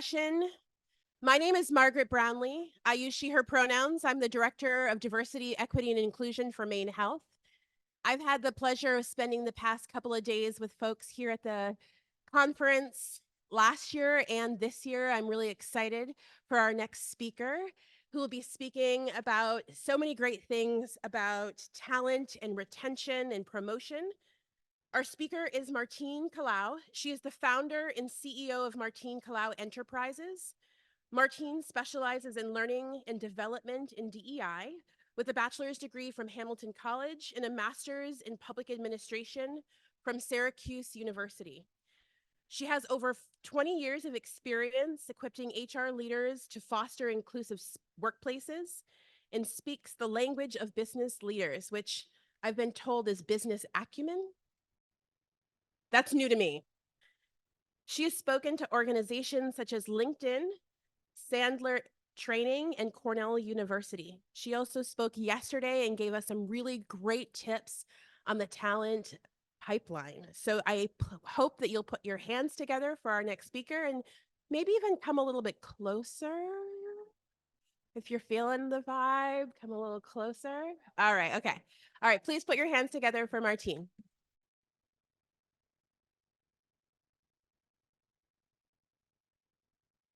session. My name is Margaret Brownlee. I use she, her pronouns. I'm the Director of Diversity, Equity, and Inclusion for Maine Health. I've had the pleasure of spending the past couple of days with folks here at the conference last year and this year. I'm really excited for our next speaker, who will be speaking about so many great things about talent and retention and promotion. Our speaker is Martine Kalau. She is the founder and CEO of Martine Kalau Enterprises. Martine specializes in learning and development in DEI with a bachelor's degree from Hamilton College and a master's in public administration from Syracuse University. She has over 20 years of experience equipping HR leaders to foster inclusive workplaces and speaks the language of business leaders, which I've been told is business acumen. That's new to me. She has spoken to organizations such as LinkedIn, Sandler Training, and Cornell University. She also spoke yesterday and gave us some really great tips on the talent pipeline. So I hope that you'll put your hands together for our next speaker and maybe even come a little bit closer. If you're feeling the vibe, come a little closer. All right, okay. All right, please put your hands together for Martine.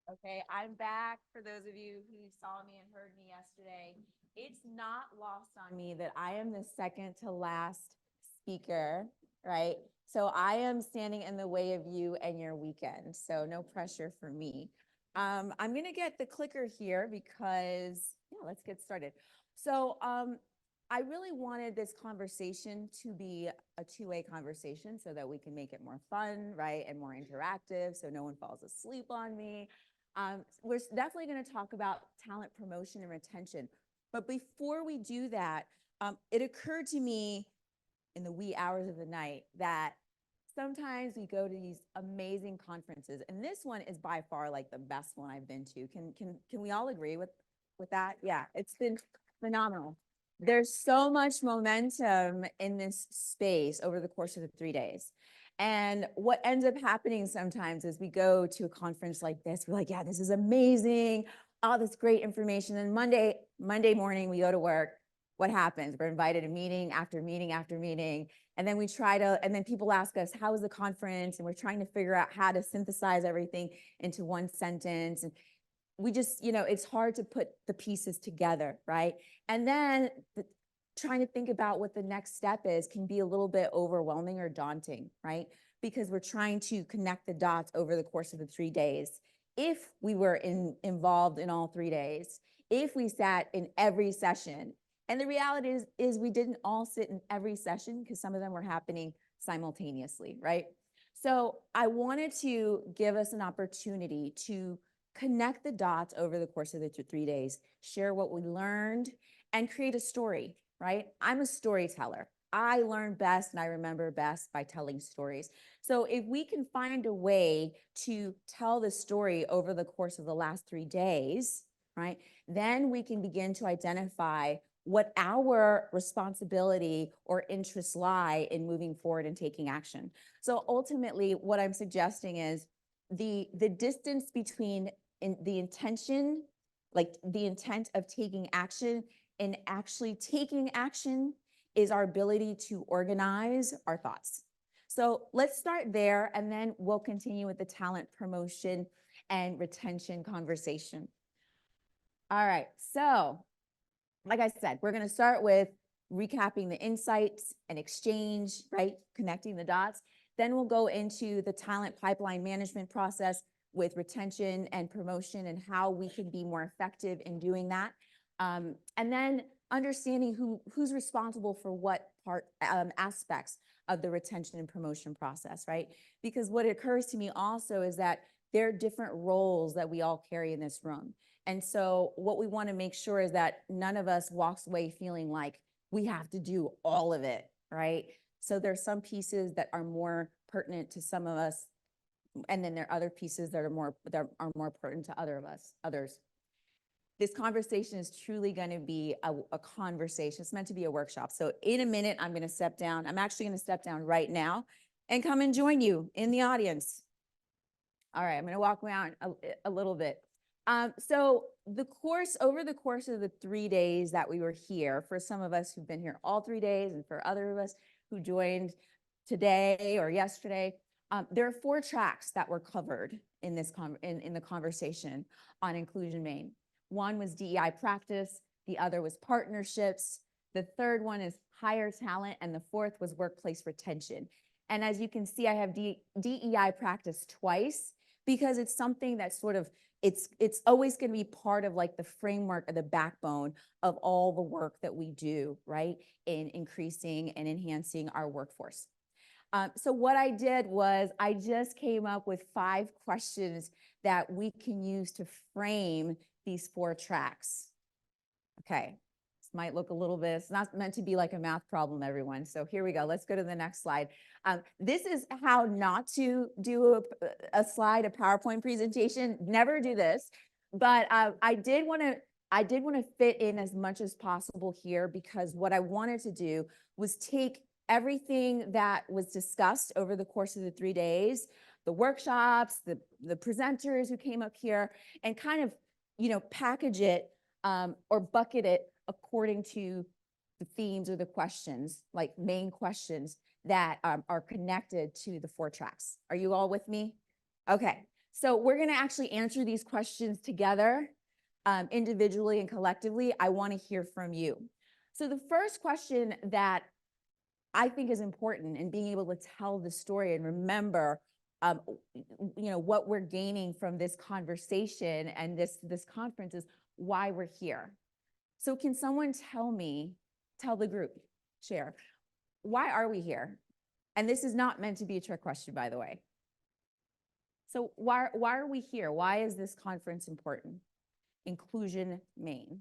Okay, I'm back. For those of you who saw me and heard me yesterday, it's not lost on me that I am the second to last speaker, right? So I am standing in the way of you and your weekend. So no pressure for me. I'm going to get the clicker here because, yeah, let's get started. So I really wanted this conversation to be a two-way conversation so that we can make it more fun, right? And more interactive so no one falls asleep on me. We're definitely going to talk about talent promotion and retention. But before we do that, it occurred to me in the wee hours of the night that sometimes we go to these amazing conferences, and this one is by far like the best one I've been to. Can we all agree with that? Yeah, it's been phenomenal. There's so much momentum in this space over the course of the 3 days. And what ends up happening sometimes is we go to a conference like this, we're like, yeah, this is amazing, all this great information. And Monday morning, we go to work. What happens? We're invited to meeting after meeting after meeting. And then and then people ask us, how was the conference? And we're trying to figure out how to synthesize everything into one sentence. And we just, it's hard to put the pieces together, right? And then trying to think about what the next step is can be a little bit overwhelming or daunting, right? Because we're trying to connect the dots over the course of the 3 days. If we were involved in all 3 days, if we sat in every session, and the reality is we didn't all sit in every session because some of them were happening simultaneously, right? So I wanted to give us an opportunity to connect the dots over the course of the 3 days, share what we learned, and create a story, right? I'm a storyteller. I learn best and I remember best by telling stories. So if we can find a way to tell the story over the course of the last 3 days, right, then we can begin to identify what our responsibility or interests lie in moving forward and taking action. So ultimately, what I'm suggesting is the distance between the intention, like the intent of taking action and actually taking action, is our ability to organize our thoughts. So let's start there, and then we'll continue with the talent promotion and retention conversation. All right, so like I said, we're going to start with recapping the insights and exchange, right? Connecting the dots. Then we'll go into the talent pipeline management process with retention and promotion and how we can be more effective in doing that. And then understanding who's responsible for what aspects of the retention and promotion process, right? Because what occurs to me also is that there are different roles that we all carry in this room. And so what we want to make sure is that none of us walks away feeling like we have to do all of it, right? So there's some pieces that are more pertinent to some of us, and then there are other pieces that are more pertinent to others. This conversation is truly going to be a conversation. It's meant to be a workshop. So in a minute, I'm going to step down. I'm actually going to step down right now and come and join you in the audience. All right, I'm going to walk around a little bit. So over the course of the 3 days that we were here, for some of us who've been here all 3 days, and for other of us who joined today or yesterday, there are 4 tracks that were covered in this in the conversation on Inclusion Maine. One was DEI practice, the other was partnerships, the third one is hire talent, and the fourth was workplace retention. And as you can see, I have DEI practice twice because it's something that's sort of, it's always going to be part of like the framework or the backbone of all the work that we do, right, in increasing and enhancing our workforce. So what I did was I just came up with 5 questions that we can use to frame these 4 tracks. Okay, this might look a little bit, it's not meant to be like a math problem, everyone. So here we go. Let's go to the next slide. This is how not to do a slide, a PowerPoint presentation. Never do this. But I did want to fit in as much as possible here, because what I wanted to do was take everything that was discussed over the course of the 3 days, the workshops, the presenters who came up here, and kind of, package it or bucket it according to the themes or the questions, like main questions that are connected to the 4 tracks. Are you all with me? Okay, so we're going to actually answer these questions together, individually and collectively. I want to hear from you. So the first question that I think is important in being able to tell the story and remember, what we're gaining from this conversation and this conference is why we're here. So can someone tell the group, share, why are we here? And this is not meant to be a trick question, by the way. So why are we here? Why is this conference important? Inclusion Maine.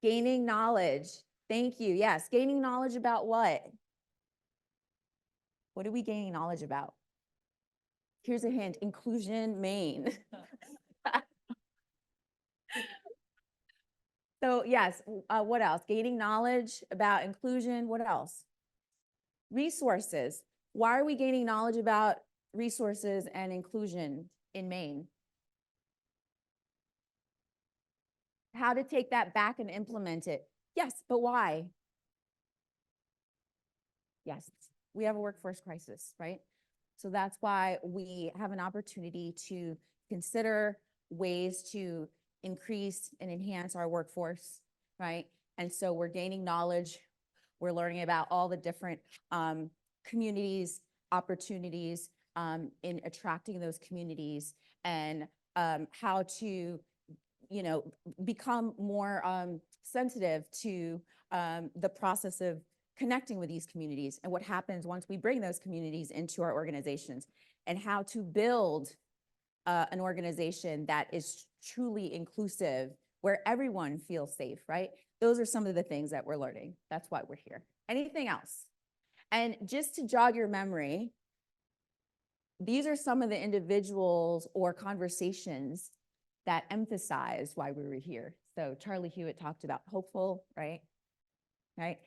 Gaining knowledge. Thank you. Yes, gaining knowledge about what? What are we gaining knowledge about? Here's a hint, Inclusion Maine. So yes, what else? Gaining knowledge about inclusion, what else? Resources. Why are we gaining knowledge about resources and inclusion in Maine? How to take that back and implement it. Yes, but why? Yes, we have a workforce crisis, right? So that's why we have an opportunity to consider ways to increase and enhance our workforce, right? And so we're gaining knowledge. We're learning about all the different communities, opportunities in attracting those communities, and how to, become more sensitive to the process of connecting with these communities and what happens once we bring those communities into our organizations, and how to build an organization that is truly inclusive, where everyone feels safe, right? Those are some of the things that we're learning. That's why we're here. Anything else? And just to jog your memory, these are some of the individuals or conversations that emphasize why we were here. So Charlie Hewitt talked about hopeful, right? Right.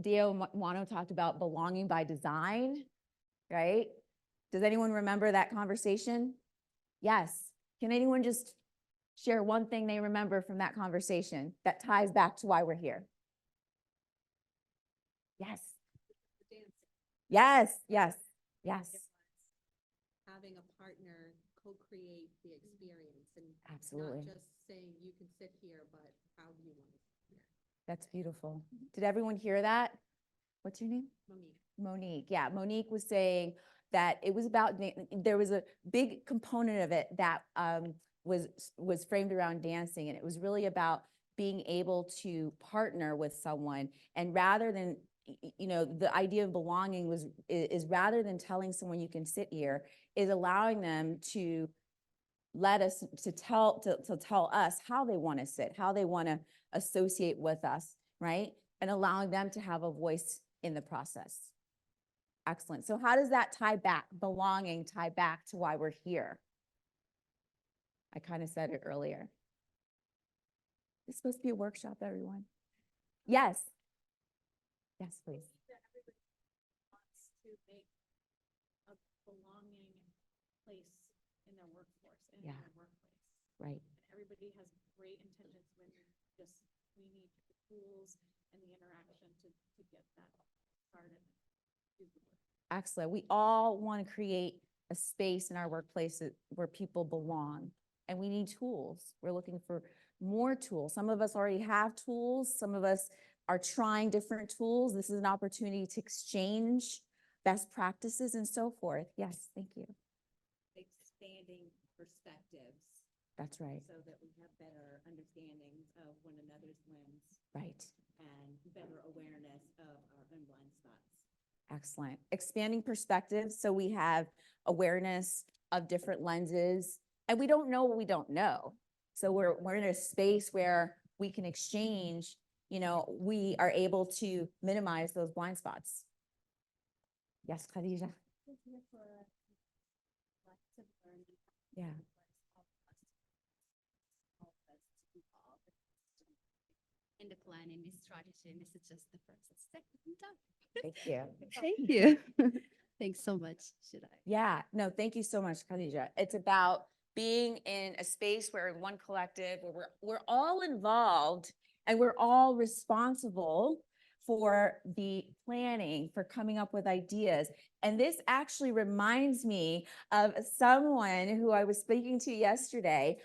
Dio Mono talked about belonging by design, right? Does anyone remember that conversation? Yes. Can anyone just share one thing they remember from that conversation that ties back to why we're here? Yes. Yes, yes, yes. Having a partner co-create the experience, and Absolutely. not just saying you can sit here, but how do you want to sit here? That's beautiful. Did everyone hear that? What's your name? Monique. Monique. Yeah, Monique was saying that it was about, there was a big component of it that was framed around dancing, and it was really about being able to partner with someone, and rather than, the idea of belonging is rather than telling someone you can sit here, is allowing them to let us to tell us how they want to sit, how they want to associate with us, right? And allowing them to have a voice in the process. Excellent. So how does that tie back, belonging tie back to why we're here? I kind of said it earlier. It's supposed to be a workshop, everyone. Yes. Yes, please. Everybody wants to make place in their workforce and Yeah. in their workplace. Right. And everybody has great intentions when just, we need the tools and the interaction to get that started. Do the work. Excellent. We all want to create a space in our workplaces where people belong, and we need tools. We're looking for more tools. Some of us already have tools. Some of us are trying different tools. This is an opportunity to exchange best practices and so forth. Yes, thank you. Expanding perspectives That's right. so that we have better understandings of one another's wins Right. and better awareness of our own blind spots. Excellent. Expanding perspectives. So we have awareness of different lenses, and we don't know what we don't know. So we're in a space where we can exchange, we are able to minimize those blind spots. Yes, Khadija? Yeah. In the planning, the strategy, and this is just the first step. Thank you. Thank you. Thanks so much, should I? Yeah, no, thank you so much, Khadija. It's about being in a space where one collective, where we're all involved and we're all responsible for the planning, for coming up with ideas. And this actually reminds me of someone who I was speaking to yesterday,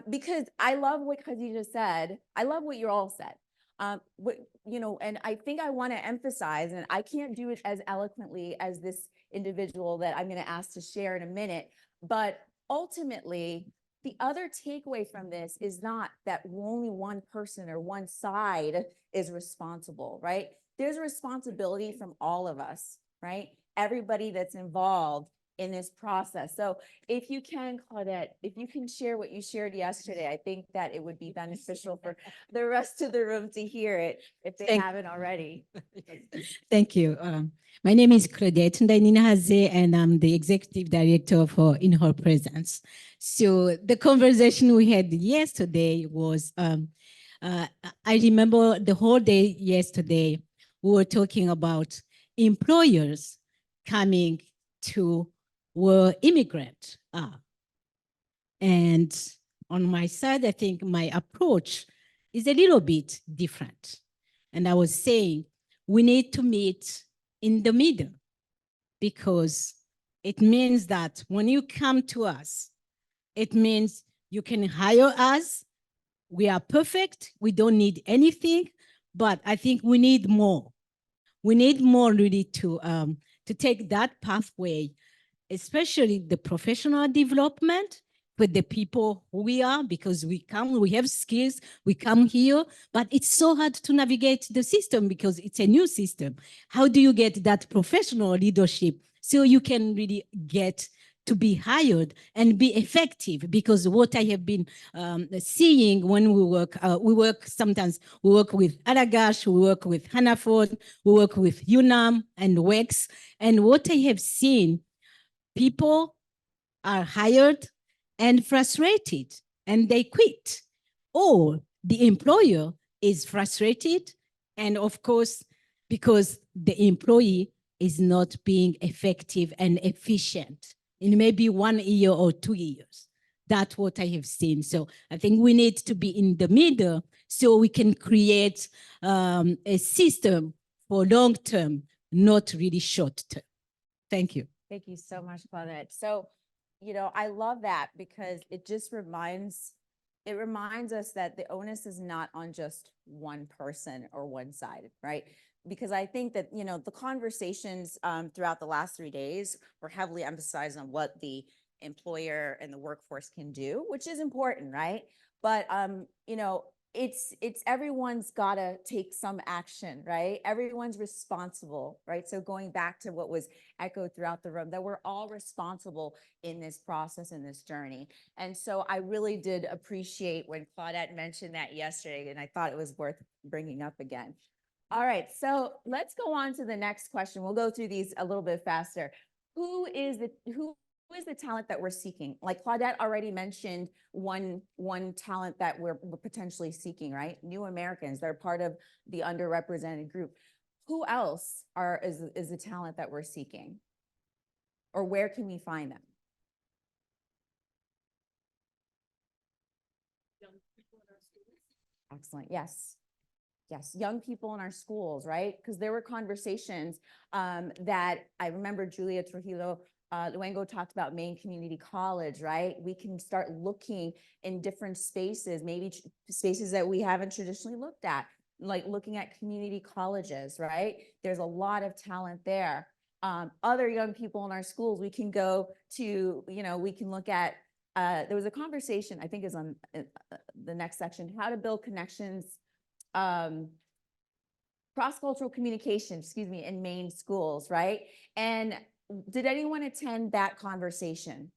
because I love what Khadija said. I love what you all said. And I think I want to emphasize, and I can't do it as eloquently as this individual that I'm going to ask to share in a minute, but ultimately, the other takeaway from this is not that only one person or one side is responsible, right? There's a responsibility from all of us, right? Everybody that's involved in this process. So if you can, Claudette, if you can share what you shared yesterday, I think that it would be beneficial for the rest of the room to hear it if they haven't already. Thank you. My name is Claudette Ndaininahaze, and I'm the executive director for In Her Presence. So the conversation we had yesterday was, I remember the whole day yesterday, we were talking about employers coming to where immigrants are. And on my side, I think my approach is a little bit different. And I was saying, we need to meet in the middle, because it means that when you come to us, it means you can hire us. We are perfect. We don't need anything, but I think we need more. We need more really to take that pathway, especially the professional development with the people who we are, because we have skills, we come here, but it's so hard to navigate the system because it's a new system. How do you get that professional leadership so you can really get to be hired and be effective? Because what I have been seeing when we work with Allagash, we work with Hannaford, we work with UNAM and WEX, and what I have seen, people are hired and frustrated and they quit, or the employer is frustrated, and of course, because the employee is not being effective and efficient in maybe 1 year or 2 years. That's what I have seen. So I think we need to be in the middle so we can create a system for long term, not really short term. Thank you. Thank you so much, Claudette. So, I love that because it just reminds us that the onus is not on just one person or one side, right? Because I think that, the conversations throughout the last 3 days were heavily emphasized on what the employer and the workforce can do, which is important, right? But, it's everyone's got to take some action, right? Everyone's responsible, right? So going back to what was echoed throughout the room, that we're all responsible in this process, in this journey. And so I really did appreciate when Claudette mentioned that yesterday, and I thought it was worth bringing up again. All right, so let's go on to the next question. We'll go through these a little bit faster. Who is the talent that we're seeking? Like Claudette already mentioned one talent that we're potentially seeking, right? New Americans, they're part of the underrepresented group. Who else is the talent that we're seeking? Or where can we find them? Excellent. Yes. Yes. Young people in our schools, right? Because there were conversations that I remember Julia Trujillo Luengo talked about Maine Community College, right? We can start looking in different spaces, maybe spaces that we haven't traditionally looked at, like looking at community colleges, right? There's a lot of talent there. Other young people in our schools, we can go to, we can look at, there was a conversation, I think is on the next section, how to build connections, cross-cultural communication, excuse me, in Maine schools, right? And did anyone attend that conversation?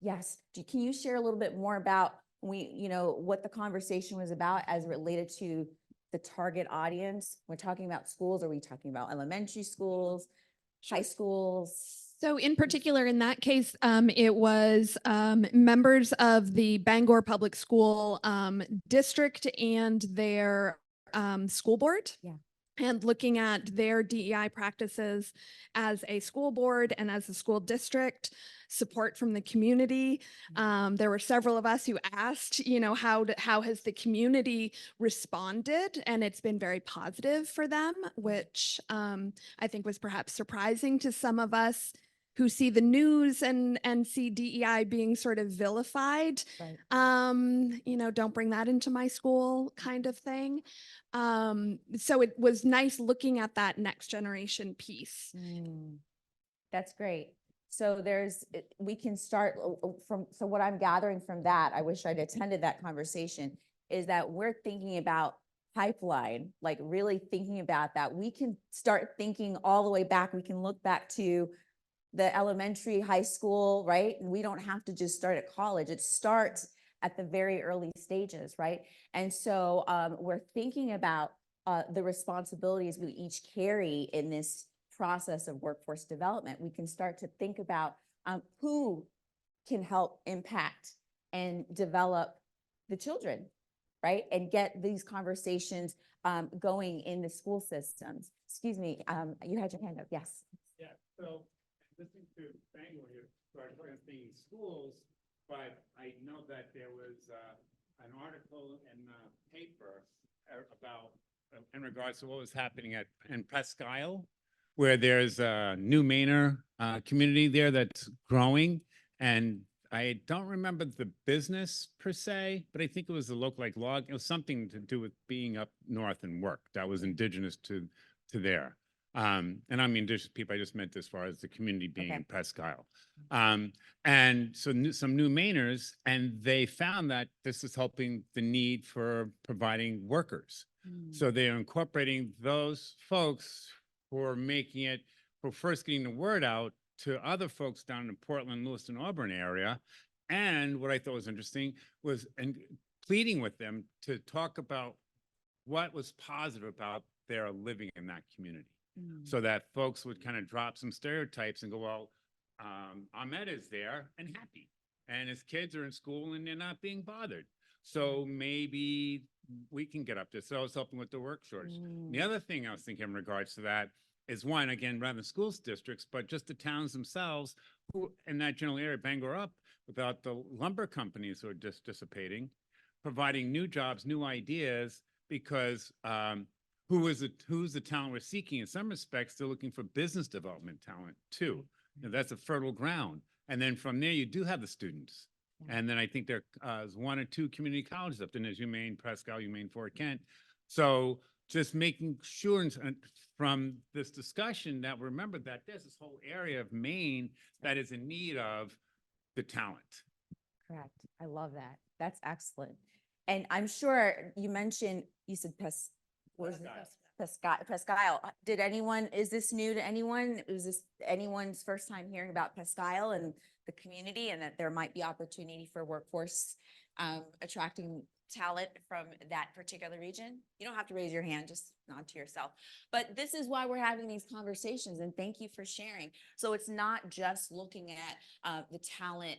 Yes. Can you share a little bit more about what the conversation was about as related to the target audience? We're talking about schools. Are we talking about elementary schools, high schools? So in particular, in that case, it was members of the Bangor Public School district and their school board. Yeah. And looking at their DEI practices as a school board and as a school district, support from the community. There were several of us who asked, how has the community responded? And it's been very positive for them, which I think was perhaps surprising to some of us who see the news and see DEI being sort of vilified. Right. Don't bring that into my school kind of thing. So it was nice looking at that next generation piece. That's great. So we can start so what I'm gathering from that, I wish I'd attended that conversation, is that we're thinking about pipeline, like really thinking about that. We can start thinking all the way back. We can look back to the elementary, high school, right? And we don't have to just start at college. It starts at the very early stages, right? And so we're thinking about the responsibilities we each carry in this process of workforce development. We can start to think about who can help impact and develop the children, right? And get these conversations going in the school systems. Excuse me, you had your hand up, yes. Yeah, so listening to Bangor here, started thinking schools, but I know that there was an article in the paper about, in regards to what was happening in Presque Isle, where there's a new Mainer community there that's growing. And I don't remember the business per se, but I think it was the local log. It was something to do with being up north and work that was indigenous to there. And I mean, there's people, I just meant as far as the community being in Presque Isle. And so some new Mainers, and they found that this is helping the need for providing workers. So they're incorporating those folks for making it, for first getting the word out to other folks down in the Portland, Lewiston, Auburn area. And what I thought was interesting was pleading with them to talk about what was positive about their living in that community. So that folks would kind of drop some stereotypes and go, well, Ahmed is there and happy, and his kids are in school and they're not being bothered. So maybe we can get up to. So I was helping with the work shortage. The other thing I was thinking in regards to that is, one, again, rather than schools districts, but just the towns themselves who in that general area, Bangor up, without the lumber companies who are just dissipating, providing new jobs, new ideas, because who's the talent we're seeking? In some respects, they're looking for business development talent too. That's a fertile ground. And then from there, you do have the students. And then I think there's one or two community colleges up there, as UMaine, Presque Isle, UMaine, Fort Kent. So just making sure from this discussion that remember that there's this whole area of Maine that is in need of the talent. Correct. I love that. That's excellent. And I'm sure you said Presque Isle. Did anyone, is this new to anyone? Is this anyone's first time hearing about Presque Isle and the community, and that there might be opportunity for workforce attracting talent from that particular region? You don't have to raise your hand, just nod to yourself. But this is why we're having these conversations, and thank you for sharing. So it's not just looking at the talent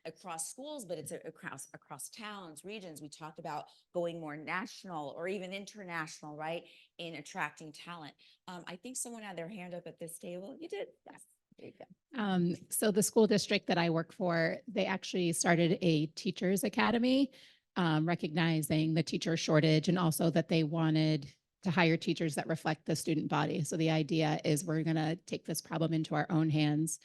across schools, but it's across towns, regions. We talked about going more national or even international, right, in attracting talent. I think someone had their hand up at this table. You did? Yes. There you go. So the school district that I work for, they actually started a teachers academy recognizing the teacher shortage and also that they wanted to hire teachers that reflect the student body. So the idea is we're going to take this problem into our own hands.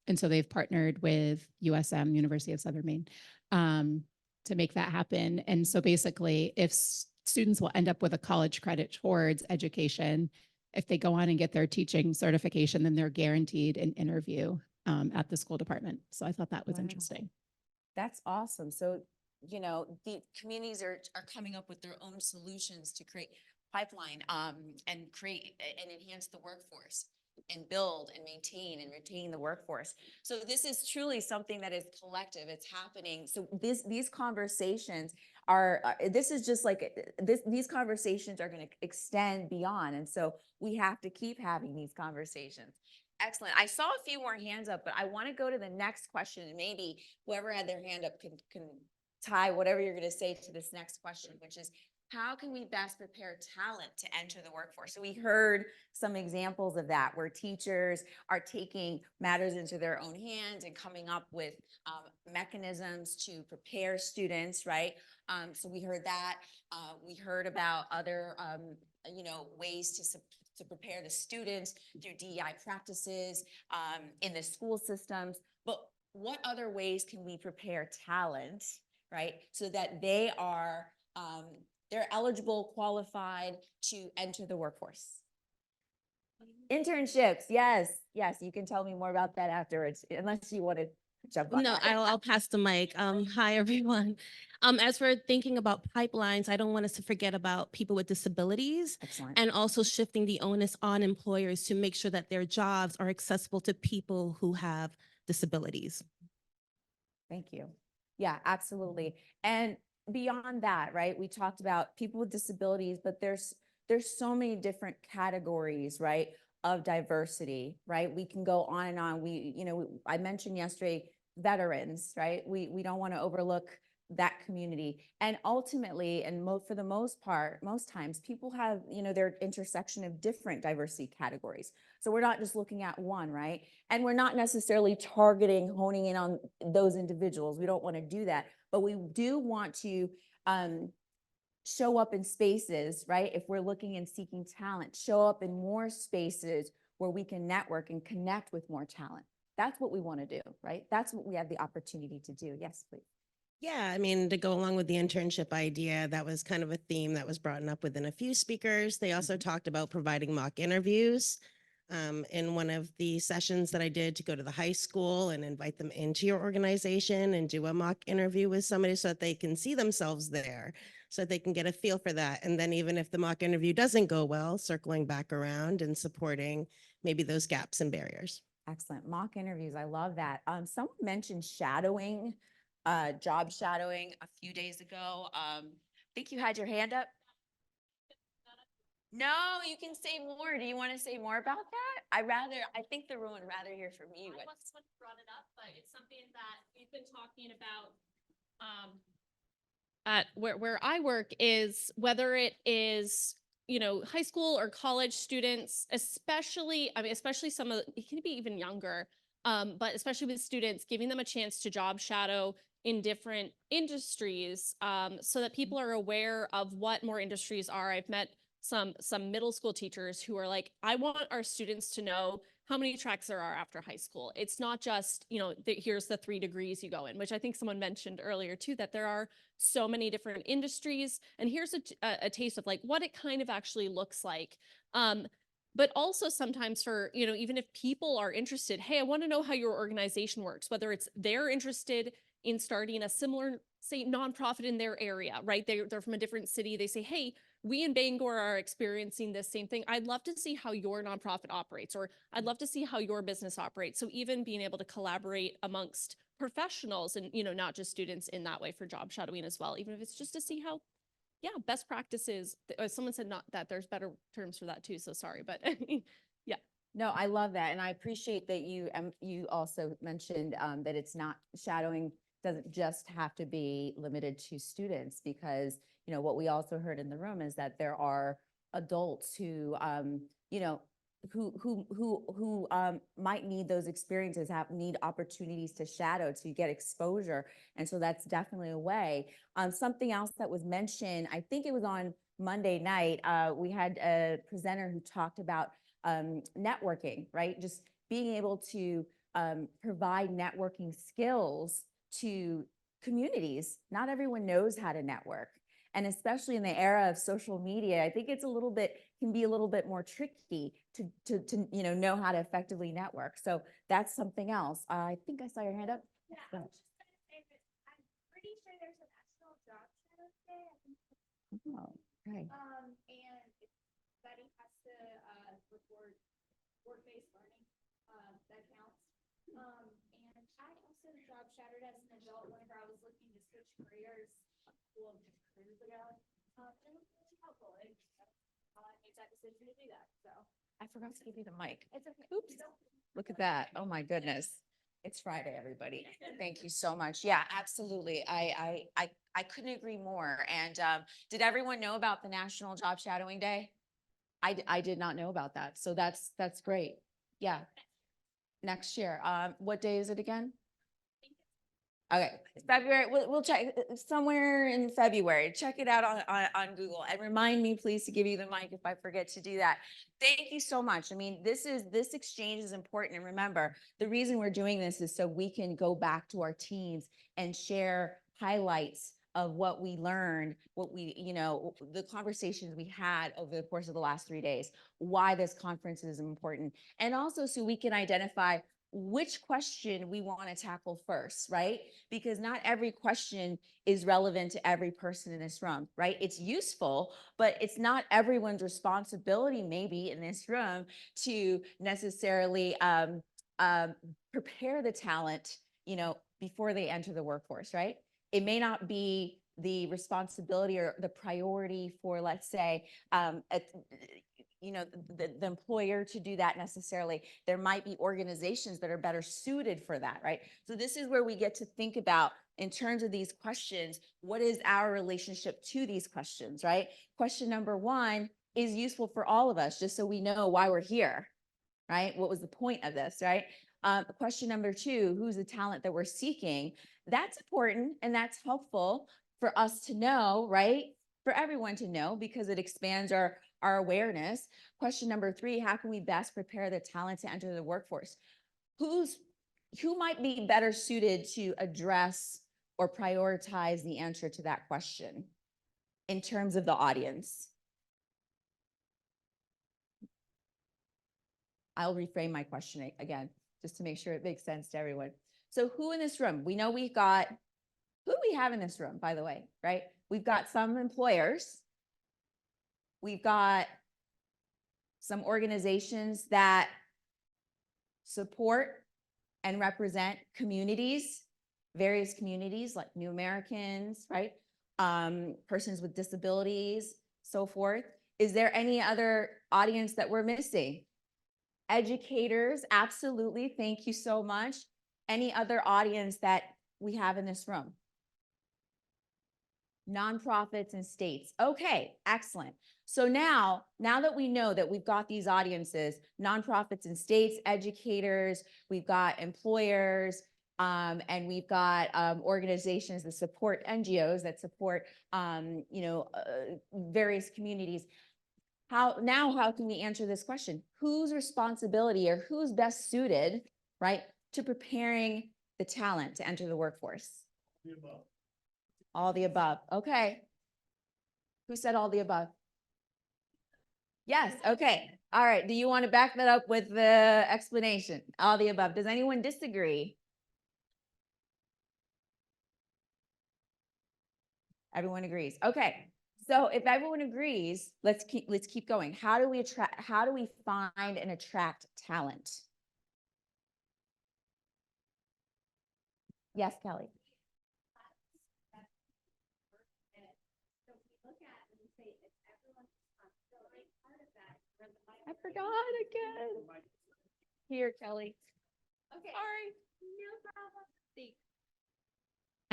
And so they've partnered with USM, University of Southern Maine, to make that happen. And so basically, if students will end up with a college credit towards education, if they go on and get their teaching certification, then they're guaranteed an interview at the school department. So I thought that was Wow. interesting. That's awesome. So, you know, the communities are coming up with their own solutions to create pipeline, and create and enhance the workforce and build and maintain and retain the workforce. So this is truly something that is collective. It's happening. So these conversations are, this is just like these conversations are going to extend beyond. And so we have to keep having these conversations. Excellent. I saw a few more hands up, but I want to go to the next question, and maybe whoever had their hand up can tie whatever you're going to say to this next question, which is, how can we best prepare talent to enter the workforce? So we heard some examples of that, where teachers are taking matters into their own hands and coming up with mechanisms to prepare students, right? So we heard that. We heard about other, ways to prepare the students through DEI practices in the school systems. But what other ways can we prepare talent, right, so that they are they're eligible, qualified to enter the workforce? Internships, yes, you can tell me more about that afterwards, unless you want to jump on. No, that. I'll pass the mic. Hi, everyone. As we're thinking about pipelines, I don't want us to forget about people with disabilities Excellent. and also shifting the onus on employers to make sure that their jobs are accessible to people who have disabilities. Thank you. Yeah, absolutely. And beyond that, right, we talked about people with disabilities, but there's so many different categories, right, of diversity, right? We can go on and on. I mentioned yesterday, veterans, right? We don't want to overlook that community. And ultimately, and for the most part, most times people have, their intersection of different diversity categories. So we're not just looking at one, right? And we're not necessarily honing in on those individuals. We don't want to do that, but we do want to show up in spaces, right? If we're looking and seeking talent, show up in more spaces where we can network and connect with more talent. That's what we want to do, right? That's what we have the opportunity to do. Yes, please. Yeah, I mean, to go along with the internship idea, that was kind of a theme that was brought up within a few speakers. They also talked about providing mock interviews. In one of the sessions that I did to go to the high school and invite them into your organization and do a mock interview with somebody so that they can see themselves there, so that they can get a feel for that. And then even if the mock interview doesn't go well, circling back around and supporting maybe those gaps and barriers. Excellent. Mock interviews. I love that. Someone mentioned shadowing, job shadowing a few days ago. I think you had your hand up. No, you can say more. Do you want to say more about that? I think the room would rather hear from you. I wasn't what brought it up, but it's something that we've been talking about. At where I work is whether it is, high school or college students, especially some of it can be even younger, but especially with students, giving them a chance to job shadow in different industries, so that people are aware of what more industries are. I've met some middle school teachers who are like, I want our students to know how many tracks there are after high school. It's not just, here's the 3 degrees you go in, which I think someone mentioned earlier too, that there are so many different industries. And here's a taste of like what it kind of actually looks like. But also sometimes for, even if people are interested, hey, I want to know how your organization works, whether it's they're interested in starting a similar, say, nonprofit in their area, right? They're from a different city. They say, hey, we in Bangor are experiencing this same thing. I'd love to see how your nonprofit operates, or I'd love to see how your business operates. So even being able to collaborate amongst professionals and, not just students in that way for job shadowing as well, even if it's just to see how, best practices. Someone said not that there's better terms for that too. So sorry, but yeah. No, I love that. And I appreciate that you also mentioned that it's not shadowing doesn't just have to be limited to students, because, what we also heard in the room is that there are adults who, who might need those experiences, need opportunities to shadow, to get exposure. And so that's definitely a way. Something else that was mentioned, I think it was on Monday night, we had a presenter who talked about networking, right? Just being able to provide networking skills to communities. Not everyone knows how to network. And especially in the era of social media, I think it's can be a little bit more tricky to know how to effectively network. So that's something else. I think I saw your hand up. Yeah, Go I ahead. was just gonna say that I'm pretty sure there's a national job shadow day. I think Oh, okay. and everybody has to report work-based learning, that counts. And I also job shadowed as an adult whenever I was looking to switch careers a couple of years ago. And it was really helpful. I made that decision to do that, so. I forgot to give you the mic. It's okay. Oops. Look at that. Oh my goodness. It's Friday, everybody. Thank you so much. Yeah, absolutely. I couldn't agree more. And did everyone know about the National Job Shadowing Day? I did not know about that. So that's great. Yeah. Next year. What day is it again? Okay, February, we'll check somewhere in February. Check it out on Google and remind me, please, to give you the mic if I forget to do that. Thank you so much. I mean, this exchange is important. And remember, the reason we're doing this is so we can go back to our teams and share highlights of what we learned, the conversations we had over the course of the last 3 days, why this conference is important. And also so we can identify which question we want to tackle first, right? Because not every question is relevant to every person in this room, right? It's useful, but it's not everyone's responsibility maybe in this room to necessarily prepare the talent, before they enter the workforce, right? It may not be the responsibility or the priority for, let's say, the employer to do that necessarily. There might be organizations that are better suited for that, right? So this is where we get to think about, in terms of these questions, what is our relationship to these questions, right? Question number 1 is useful for all of us, just so we know why we're here, right? What was the point of this, right? Question number 2, who's the talent that we're seeking? That's important and that's helpful for us to know, right? For everyone to know, because it expands our awareness. Question number 3, how can we best prepare the talent to enter the workforce? Who might be better suited to address or prioritize the answer to that question in terms of the audience? I'll reframe my question again, just to make sure it makes sense to everyone. So who in this room? We know who do we have in this room, by the way, right? We've got some employers. We've got some organizations that support and represent communities, various communities like New Americans, right? Persons with disabilities, so forth. Is there any other audience that we're missing? Educators, absolutely. Thank you so much. Any other audience that we have in this room? Nonprofits and states. Okay, excellent. So now that we know that we've got these audiences, nonprofits and states, educators, we've got employers, and we've got organizations that support, NGOs that support, various communities. How can we answer this question? Whose responsibility or who's best suited, right, to preparing the talent to enter the workforce? The above. All the above. Okay. Who said all the above? Yes. Okay. All right. Do you want to back that up with the explanation? All the above. Does anyone disagree? Everyone agrees. Okay. So if everyone agrees, let's keep going. How do we find and attract talent? Yes, Kelly. I forgot again. Here, Kelly. Okay. Sorry. No problem.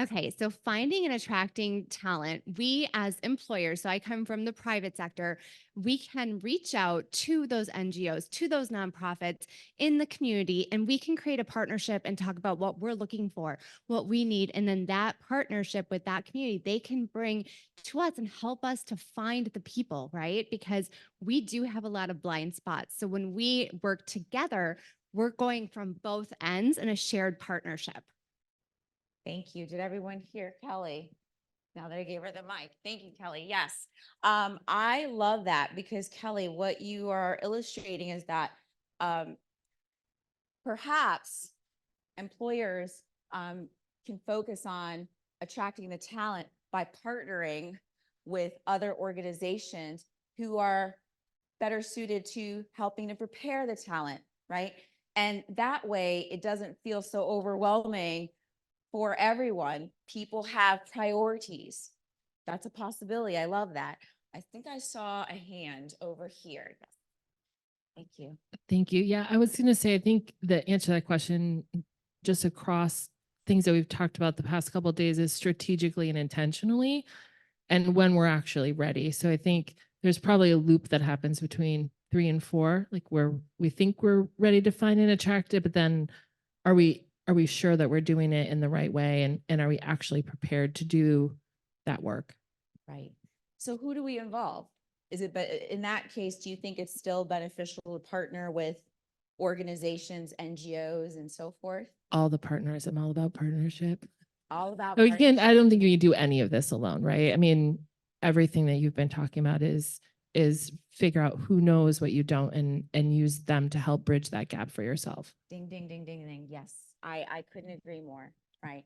Okay, so finding and attracting talent, we as employers, so I come from the private sector, we can reach out to those NGOs, to those nonprofits in the community, and we can create a partnership and talk about what we're looking for, what we need. And then that partnership with that community, they can bring to us and help us to find the people, right? Because we do have a lot of blind spots. So when we work together, we're going from both ends in a shared partnership. Thank you. Did everyone hear Kelly? Now that I gave her the mic. Thank you, Kelly. Yes. I love that because Kelly, what you are illustrating is that perhaps employers can focus on attracting the talent by partnering with other organizations who are better suited to helping to prepare the talent, right? And that way it doesn't feel so overwhelming for everyone. People have priorities. That's a possibility. I love that. I think I saw a hand over here. Yes. Thank you. Thank you. Yeah, I was going to say, I think the answer to that question, just across things that we've talked about the past couple of days, is strategically and intentionally, and when we're actually ready. So I think there's probably a loop that happens between 3 and 4, like where we think we're ready to find and attract it, but then are we sure that we're doing it in the right way, and are we actually prepared to do that work? Right. So who do we involve? Is it, but in that case, do you think it's still beneficial to partner with organizations, NGOs, and so forth? All the partners. I'm all about partnership. All about. So again, I don't think you do any of this alone, right? I mean, everything that you've been talking about is figure out who knows what you don't, and use them to help bridge that gap for yourself. Ding, ding, ding, ding, ding. Yes, I couldn't agree more. Right.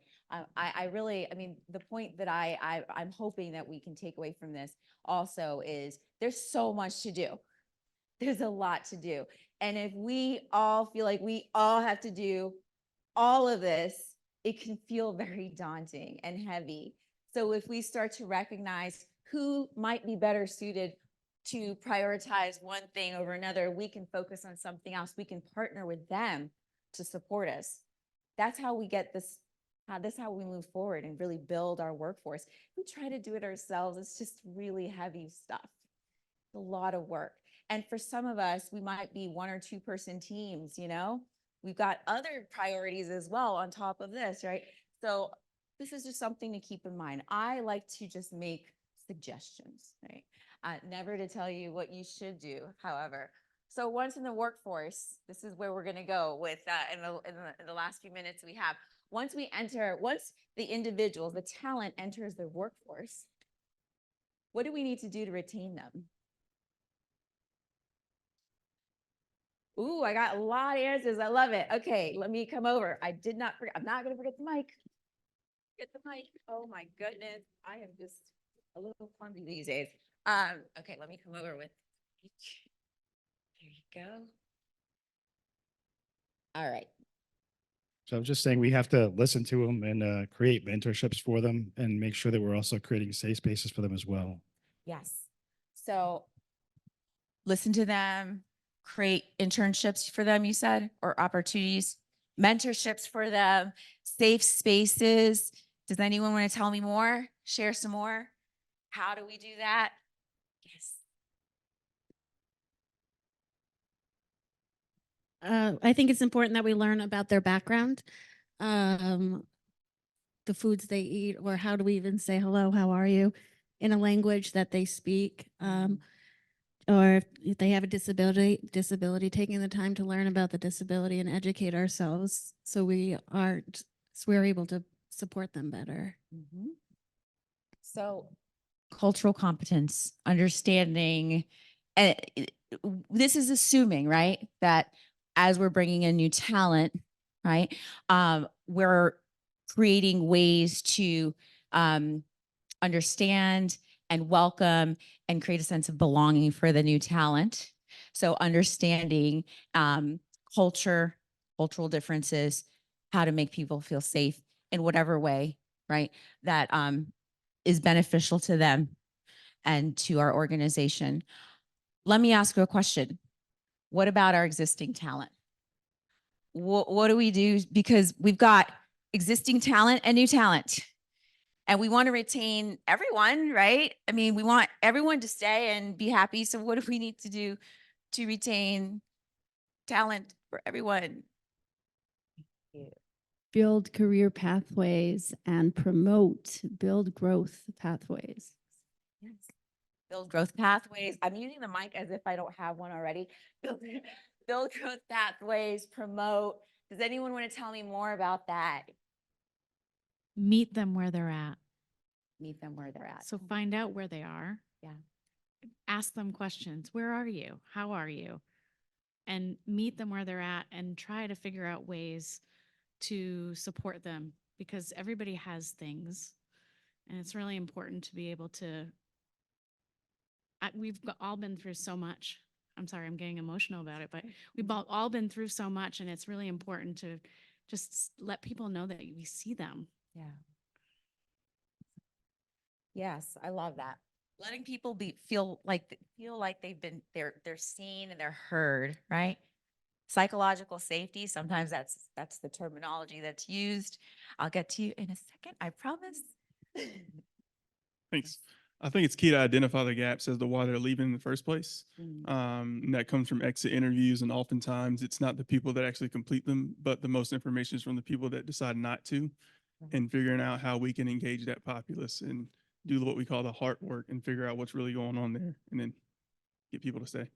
I really, I mean, the point that I'm hoping that we can take away from this also is there's so much to do. There's a lot to do. And if we all feel like we all have to do all of this, it can feel very daunting and heavy. So if we start to recognize who might be better suited to prioritize one thing over another, we can focus on something else. We can partner with them to support us. That's how we get this. This is how we move forward and really build our workforce. We try to do it ourselves. It's just really heavy stuff. It's a lot of work. And for some of us, we might be 1 or 2 person teams, you know? We've got other priorities as well on top of this, right? So this is just something to keep in mind. I like to just make suggestions, right? Never to tell you what you should do, however. So once in the workforce, this is where we're going to go with in the last few minutes we have. Once the individuals, the talent enters the workforce, what do we need to do to retain them? Ooh, I got a lot of answers. I love it. Okay, let me come over. I did not forget. I'm not going to forget the mic. Get the mic. Oh my goodness. I am just a little clumsy these days. Okay, let me come over with. There you go. All right. So I'm just saying we have to listen to them and create mentorships for them and make sure that we're also creating safe spaces for them as well. Yes. So listen to them, create internships for them, you said, or opportunities, mentorships for them, safe spaces. Does anyone want to tell me more? Share some more? How do we do that? Yes. I think it's important that we learn about their background, the foods they eat, or how do we even say hello, how are you, in a language that they speak, or if they have a disability, taking the time to learn about the disability and educate ourselves so we're able to support them better. Mm-hmm. So cultural competence, understanding, and this is assuming, right, that as we're bringing in new talent, right, we're creating ways to understand and welcome and create a sense of belonging for the new talent. So understanding cultural differences, how to make people feel safe in whatever way, right, that is beneficial to them and to our organization. Let me ask you a question. What about our existing talent? What do we do? Because we've got existing talent and new talent. and we want to retain everyone, right? I mean, we want everyone to stay and be happy. So what do we need to do to retain talent for everyone? Build career pathways and build growth pathways. Yes. Build growth pathways. I'm using the mic as if I don't have one already. Build growth pathways, promote. Does anyone want to tell me more about that? Meet them where they're at. Meet them where they're at. So find out where they are. Yeah. Ask them questions. Where are you? How are you? And meet them where they're at and try to figure out ways to support them, because everybody has things. And it's really important to be able to, all been through so much. I'm sorry, I'm getting emotional about it, but we've all been through so much, and it's really important to just let people know that we see them. Yeah. Yes, I love that. Letting people feel like they're seen and they're heard, right? Psychological safety, sometimes that's the terminology that's used. I'll get to you in a second, I promise. Thanks. I think it's key to identify the gaps as to why they're leaving in the first place. And that comes from exit interviews, and oftentimes it's not the people that actually complete them, but the most information is from the people that decide not to, and figuring out how we can engage that populace and do what we call the heart work and figure out what's really going on there, and then get people to stay.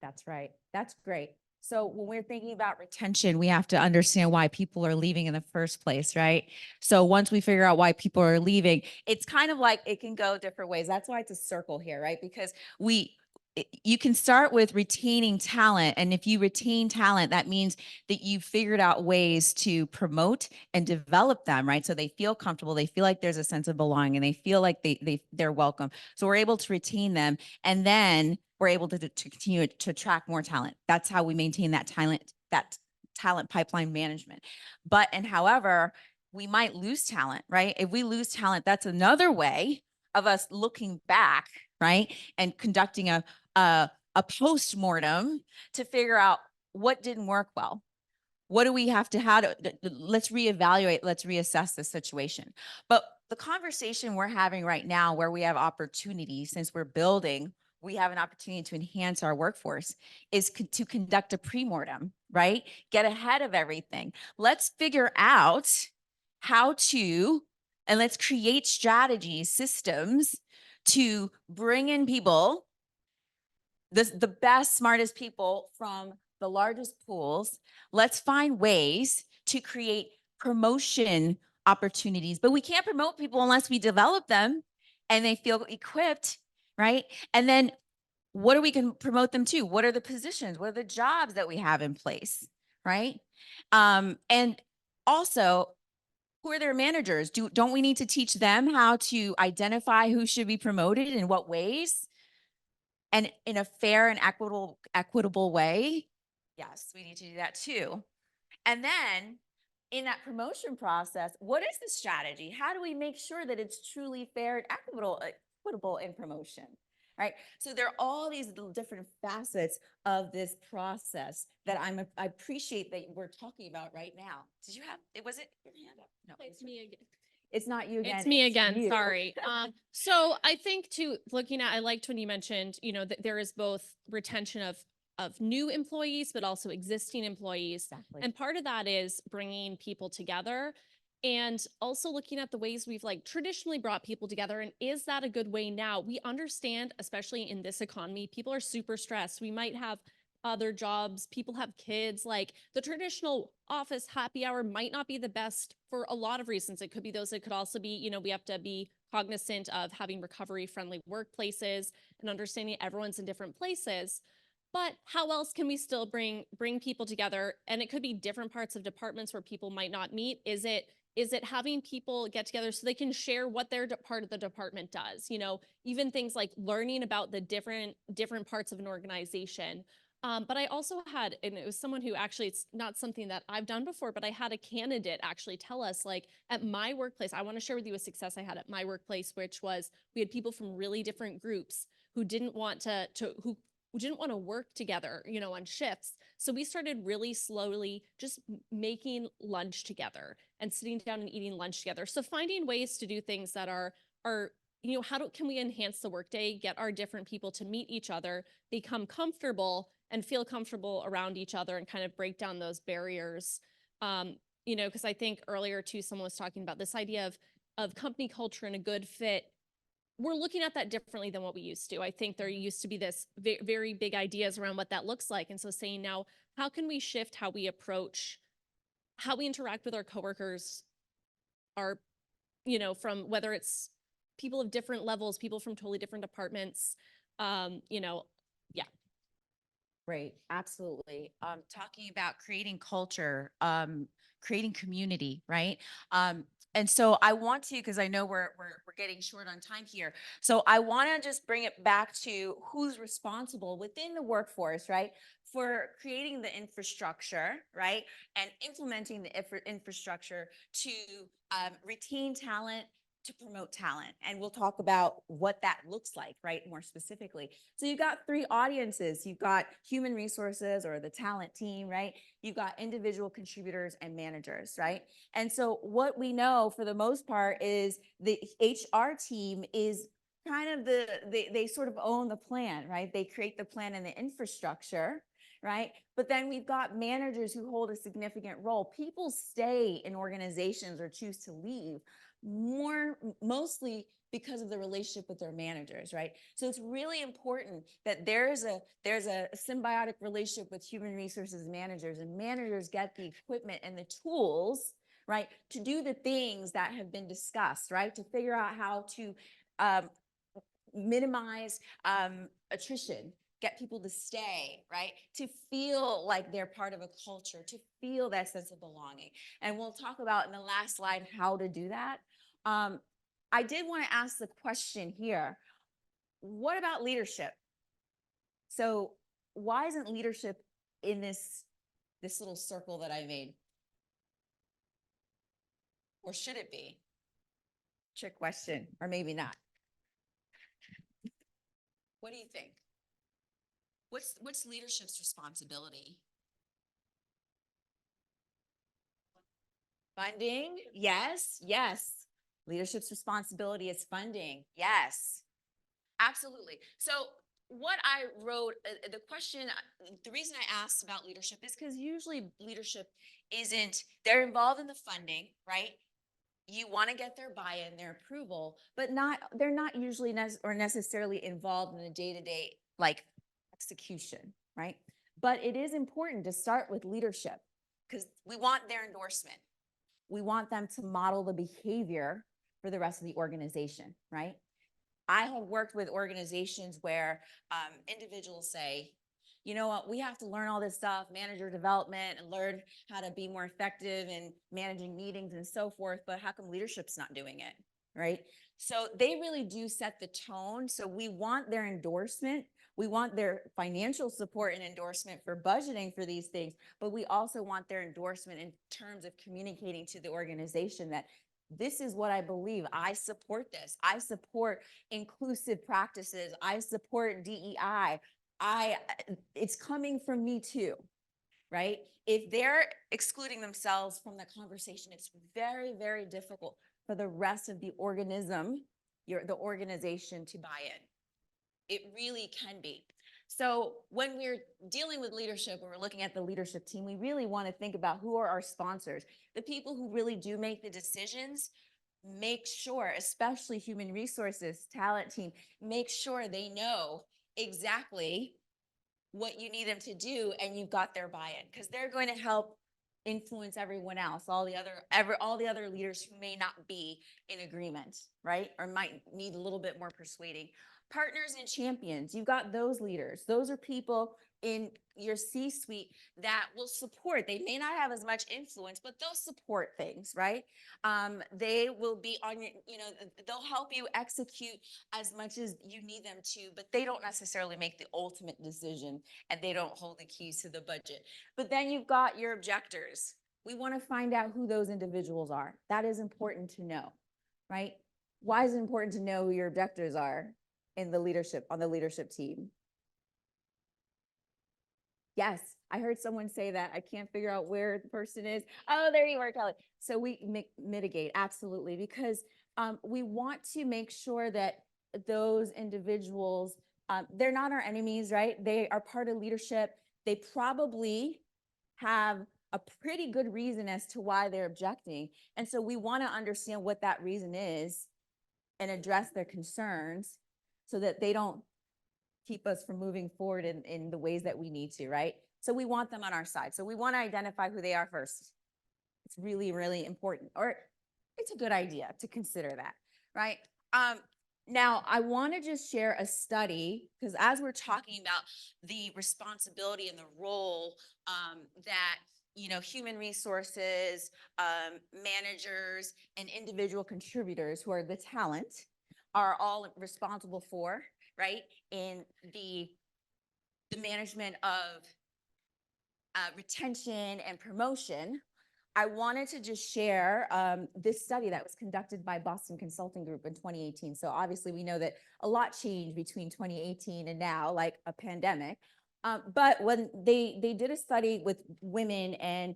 That's right. That's great. So when we're thinking about retention, we have to understand why people are leaving in the first place, right? So once we figure out why people are leaving, it's kind of like it can go different ways. That's why it's a circle here, right? Because you can start with retaining talent. And if you retain talent, that means that you've figured out ways to promote and develop them, right? So they feel comfortable, they feel like there's a sense of belonging, and they feel like they're welcome. So we're able to retain them. And then we're able to continue to attract more talent. That's how we maintain that talent pipeline management. However, we might lose talent, right? If we lose talent, that's another way of us looking back, right? And conducting a post-mortem to figure out what didn't work well. What do we have to, let's reevaluate, let's reassess the situation. But the conversation we're having right now, where we have opportunity, since we're building, we have an opportunity to enhance our workforce, is to conduct a pre-mortem, right? Get ahead of everything. Let's figure out how to, and let's create strategies, systems to bring in people, the best, smartest people from the largest pools. Let's find ways to create promotion opportunities, but we can't promote people unless we develop them and they feel equipped, right? And then what are we going to promote them to? What are the positions? What are the jobs that we have in place, right? And also, who are their managers? Don't we need to teach them how to identify who should be promoted in what ways? And in a fair and equitable way? Yes, we need to do that too. And then in that promotion process, what is the strategy? How do we make sure that it's truly fair and equitable in promotion? Right. So there are all these little different facets of this process that I appreciate that we're talking about right now. Did you have, was it your hand up? No, It's me again. It's not you again. It's me again. you. Sorry. So I think I liked when you mentioned, that there is both retention of new employees, but also existing employees. Exactly. And part of that is bringing people together, and also looking at the ways we've traditionally brought people together. And is that a good way now? We understand, especially in this economy, people are super stressed. We might have other jobs, people have kids, the traditional office happy hour might not be the best for a lot of reasons. It could be those, it could also be, we have to be cognizant of having recovery friendly workplaces and understanding everyone's in different places. But how else can we still bring people together? And it could be different parts of departments where people might not meet. Is it having people get together so they can share what their part of the department does? Even things like learning about the different parts of an organization. But I also had, and it was someone who actually, it's not something that I've done before, but I had a candidate actually tell us, at my workplace, I want to share with you a success I had at my workplace, which was we had people from really different groups who didn't want who we didn't want to work together, on shifts. So we started really slowly just making lunch together and sitting down and eating lunch together. So finding ways to do things that are, can we enhance the workday, get our different people to meet each other, become comfortable and feel comfortable around each other and kind of break down those barriers. Because I think earlier too, someone was talking about this idea of company culture and a good fit. We're looking at that differently than what we used to. I think there used to be this very big ideas around what that looks like. And so saying now, how can we shift how we approach, how we interact with our coworkers, from whether it's people of different levels, people from totally different departments, yeah. Great, absolutely. Talking about creating culture, creating community, right? And so I want to, because I know we're getting short on time here. So I want to just bring it back to who's responsible within the workforce, right? For creating the infrastructure, right? And implementing the infrastructure to retain talent, to promote talent. And we'll talk about what that looks like, right? More specifically. So you've got three audiences. You've got human resources or the talent team, right? You've got individual contributors and managers, right? And so what we know for the most part is the HR team is kind of they sort of own the plan, right? They create the plan and the infrastructure, right? But then we've got managers who hold a significant role. People stay in organizations or choose to leave mostly because of the relationship with their managers, right? So it's really important that there's a symbiotic relationship with human resources managers, and managers get the equipment and the tools, right, to do the things that have been discussed, right? To figure out how to minimize attrition, get people to stay, right? To feel like they're part of a culture, to feel that sense of belonging. And we'll talk about in the last slide how to do that. I did want to ask the question here, what about leadership? So why isn't leadership in this little circle that I made? Or should it be? Trick question, or maybe not. What do you think? What's leadership's responsibility? Funding? Yes, yes. Leadership's responsibility is funding. Yes, absolutely. So what I wrote, the question, the reason I asked about leadership is because usually leadership they're involved in the funding, right? You want to get their buy-in, their approval, but they're not usually necessarily involved in the day-to-day execution, right? But it is important to start with leadership because we want their endorsement. We want them to model the behavior for the rest of the organization, right? I have worked with organizations where individuals say, you know what, we have to learn all this stuff, manager development, and learn how to be more effective in managing meetings and so forth, but how come leadership's not doing it, right? So they really do set the tone. So we want their endorsement. We want their financial support and endorsement for budgeting for these things, but we also want their endorsement in terms of communicating to the organization that this is what I believe. I support this. I support inclusive practices. I support DEI. It's coming from me too, right? If they're excluding themselves from the conversation, it's very, very difficult for the rest of the organism, the organization to buy in. It really can be. So when we're dealing with leadership, when we're looking at the leadership team, we really want to think about who are our sponsors, the people who really do make the decisions. Make sure, especially human resources, talent team, make sure they know exactly what you need them to do and you've got their buy-in, because they're going to help influence everyone else, all the other leaders who may not be in agreement, right? Or might need a little bit more persuading. Partners and champions, you've got those leaders. Those are people in your C-suite that will support. They may not have as much influence, but they'll support things, right? They will be on your, they'll help you execute as much as you need them to, but they don't necessarily make the ultimate decision and they don't hold the keys to the budget. But then you've got your objectors. We want to find out who those individuals are. That is important to know, right? Why is it important to know who your objectors are on the leadership team? Yes, I heard someone say that. I can't figure out where the person is. Oh, there you are, Kelly. So we mitigate, absolutely, because we want to make sure that those individuals, they're not our enemies, right? They are part of leadership. They probably have a pretty good reason as to why they're objecting. And so we want to understand what that reason is and address their concerns so that they don't keep us from moving forward in the ways that we need to, right? So we want them on our side. So we want to identify who they are first. It's really, really important, or it's a good idea to consider that, right? Now, I want to just share a study, because as we're talking about the responsibility and the role that human resources, managers, and individual contributors who are the talent are all responsible for, right? In the management of retention and promotion, I wanted to just share this study that was conducted by Boston Consulting Group in 2018. So obviously we know that a lot changed between 2018 and now, like a pandemic. But when they did a study with women and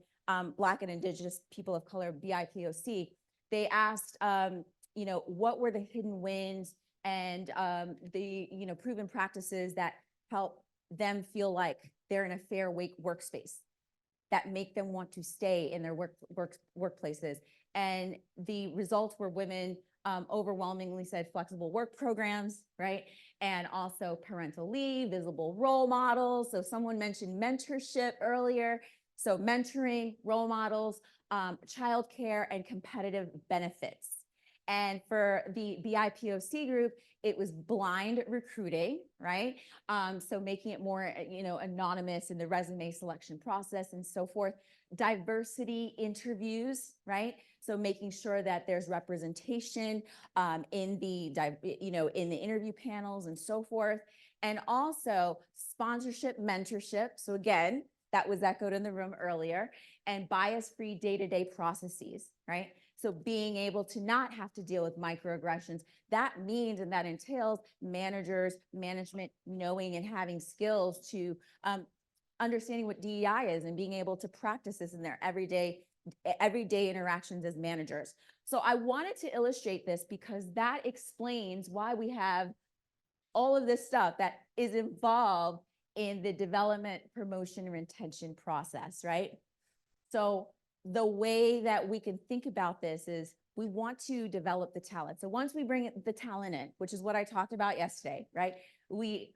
Black and Indigenous people of color, BIPOC, they asked, what were the hidden wins and the proven practices that help them feel like they're in a fair workspace, that make them want to stay in their workplaces. And the results were women overwhelmingly said flexible work programs, right? And also parental leave, visible role models. So someone mentioned mentorship earlier. So mentoring, role models, childcare, and competitive benefits. And for the BIPOC group, it was blind recruiting, right? So making it more, anonymous in the resume selection process and so forth. Diversity interviews, right? So making sure that there's representation in the interview panels and so forth. And also sponsorship, mentorship. So again, that was echoed in the room earlier, and bias-free day-to-day processes, right? So being able to not have to deal with microaggressions, that means and that entails managers, management knowing and having skills to understanding what DEI is and being able to practice this in their everyday interactions as managers. So I wanted to illustrate this because that explains why we have all of this stuff that is involved in the development, promotion, and retention process, right? So the way that we can think about this is we want to develop the talent. So once we bring the talent in, which is what I talked about yesterday, right? We